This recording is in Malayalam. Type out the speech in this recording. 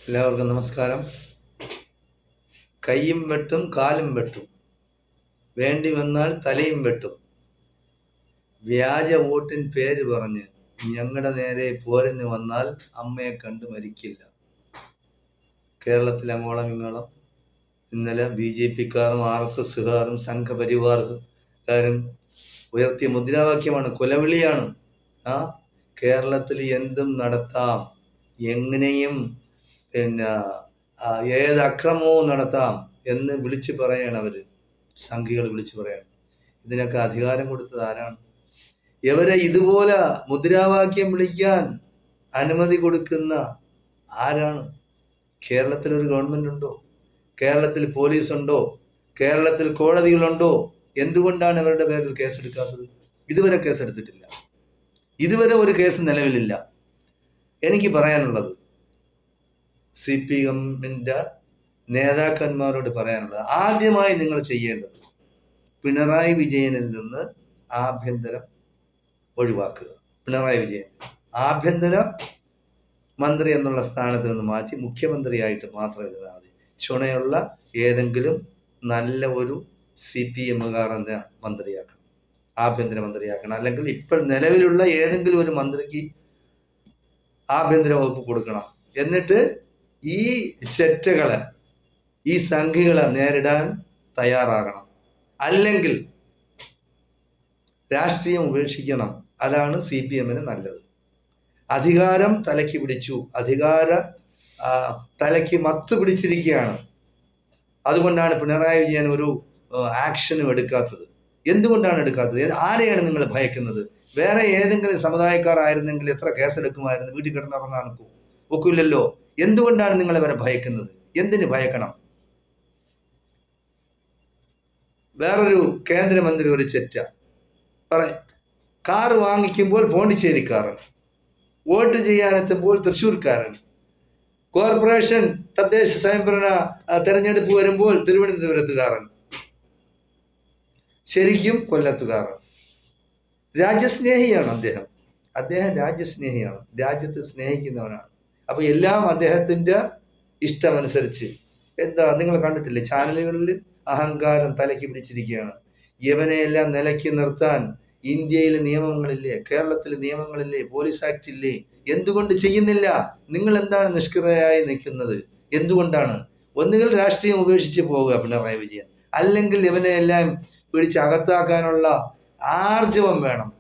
എല്ലാവർക്കും നമസ്കാരം. കൈയും വെട്ടും കാലും വെട്ടും, വേണ്ടി വന്നാൽ തലയും വെട്ടും. വ്യാജ വോട്ടിൻ പേര് പറഞ്ഞ് ഞങ്ങളുടെ നേരെ പോരിന് വന്നാൽ അമ്മയെ കണ്ട് മരിക്കില്ല. കേരളത്തിൽ അങ്ങോളം ഇങ്ങോളം ഇന്നലെ BJP-ക്കാരും RSS-കാരും സംഘപരിവാറുകാരും ഉയർത്തിയ മുദ്രാവാക്യമാണ്, കൊലവിളിയാണ്. കേരളത്തിൽ എന്തും നടത്താം, എങ്ങനെയും ഏത് അക്രമവും നടത്താം എന്ന് വിളിച്ചു പറയാണ് അവര്, സംഘികൾ വിളിച്ചു പറയാണ്. ഇതിനൊക്കെ അധികാരം കൊടുത്തത് ആരാണ്? ഇവരെ ഇതുപോലെ മുദ്രാവാക്യം വിളിക്കാൻ അനുമതി കൊടുക്കുന്ന ആരാണ്? കേരളത്തിൽ ഒരു ഗവൺമെന്റ് ഉണ്ടോ? കേരളത്തിൽ പോലീസ് ഉണ്ടോ? കേരളത്തിൽ കോടതികളുണ്ടോ? എന്തുകൊണ്ടാണ് ഇവരുടെ പേരിൽ കേസെടുക്കാത്തത്? ഇതുവരെ കേസെടുത്തിട്ടില്ല. ഇതുവരെ ഒരു കേസ് നിലവിലില്ല. എനിക്ക് പറയാനുള്ളത്, CPM-ന്റെ നേതാക്കന്മാരോട് പറയാനുള്ളത്, ആദ്യമായി നിങ്ങൾ ചെയ്യേണ്ടത് പിണറായി വിജയനിൽ നിന്ന് ആഭ്യന്തരം ഒഴിവാക്കുക. പിണറായി വിജയൻ ആഭ്യന്തര മന്ത്രി എന്നുള്ള സ്ഥാനത്ത് നിന്ന് മാറ്റി മുഖ്യമന്ത്രിയായിട്ട് മാത്രം ഇരുന്നാൽ മതി. ചുണയുള്ള ഏതെങ്കിലും നല്ല ഒരു CPM-കാരനെ മന്ത്രിയാക്കണം, ആഭ്യന്തര മന്ത്രിയാക്കണം. അല്ലെങ്കിൽ ഇപ്പോൾ നിലവിലുള്ള ഏതെങ്കിലും ഒരു മന്ത്രിക്ക് ആഭ്യന്തര വകുപ്പ് കൊടുക്കണം. എന്നിട്ട് ഈ ചെറ്റകളെ, ഈ സംഘികളെ നേരിടാൻ തയ്യാറാകണം. അല്ലെങ്കിൽ രാഷ്ട്രീയം ഉപേക്ഷിക്കണം. അതാണ് CPM-ന് നല്ലത്. അധികാരം തലയ്ക്ക് പിടിച്ചു, തലയ്ക്ക് മത്ത് പിടിച്ചിരിക്കുകയാണ്. അതുകൊണ്ടാണ് പിണറായി വിജയൻ ഒരു ആക്ഷനും എടുക്കാത്തത്. എന്തുകൊണ്ടാണ് എടുക്കാത്തത്? ആരെയാണ് നിങ്ങൾ ഭയക്കുന്നത്? വേറെ ഏതെങ്കിലും സമുദായക്കാരായിരുന്നെങ്കിൽ എത്ര കേസെടുക്കുമായിരുന്നു? വീട്ടിൽ കിടന്നുറങ്ങാൻ ഒക്കില്ലല്ലോ. എന്തുകൊണ്ടാണ് നിങ്ങൾ ഇവരെ ഭയക്കുന്നത്? എന്തിന് ഭയക്കണം? വേറൊരു കേന്ദ്രമന്ത്രി ഒരു ചെറ്റ കാറ് വാങ്ങിക്കുമ്പോൾ പോണ്ടിച്ചേരിക്കാരൻ, വോട്ട് ചെയ്യാനെത്തുമ്പോൾ തൃശ്ശൂർക്കാരൻ, കോർപ്പറേഷൻ തദ്ദേശ സ്വയംഭരണ തെരഞ്ഞെടുപ്പ് വരുമ്പോൾ തിരുവനന്തപുരത്തുകാരൻ, ശരിക്കും കൊല്ലത്തുകാരൻ. രാജ്യസ്നേഹിയാണ് അദ്ദേഹം. രാജ്യസ്നേഹിയാണ്, രാജ്യത്തെ സ്നേഹിക്കുന്നവനാണ്. അപ്പൊ എല്ലാം അദ്ദേഹത്തിന്റെ ഇഷ്ടമനുസരിച്ച്. നിങ്ങൾ കണ്ടിട്ടില്ലേ ചാനലുകളിൽ? അഹങ്കാരം തലയ്ക്ക് പിടിച്ചിരിക്കുകയാണ്. യവനെയെല്ലാം നിലയ്ക്ക് നിർത്താൻ ഇന്ത്യയിൽ നിയമങ്ങളില്ലേ? കേരളത്തിൽ നിയമങ്ങളില്ലേ? പോലീസ് ആക്ട് ഇല്ലേ? എന്തുകൊണ്ട് ചെയ്യുന്നില്ല? നിങ്ങൾ എന്താണ് നിഷ്ക്രിയരായി നിൽക്കുന്നത്? എന്തുകൊണ്ടാണ്? ഒന്നുകിൽ രാഷ്ട്രീയം ഉപേക്ഷിച്ച് പോവുക പിണറായി വിജയൻ, അല്ലെങ്കിൽ ഇവനെ എല്ലാം പിടിച്ച് അകത്താക്കാനുള്ള ആർജവം വേണം.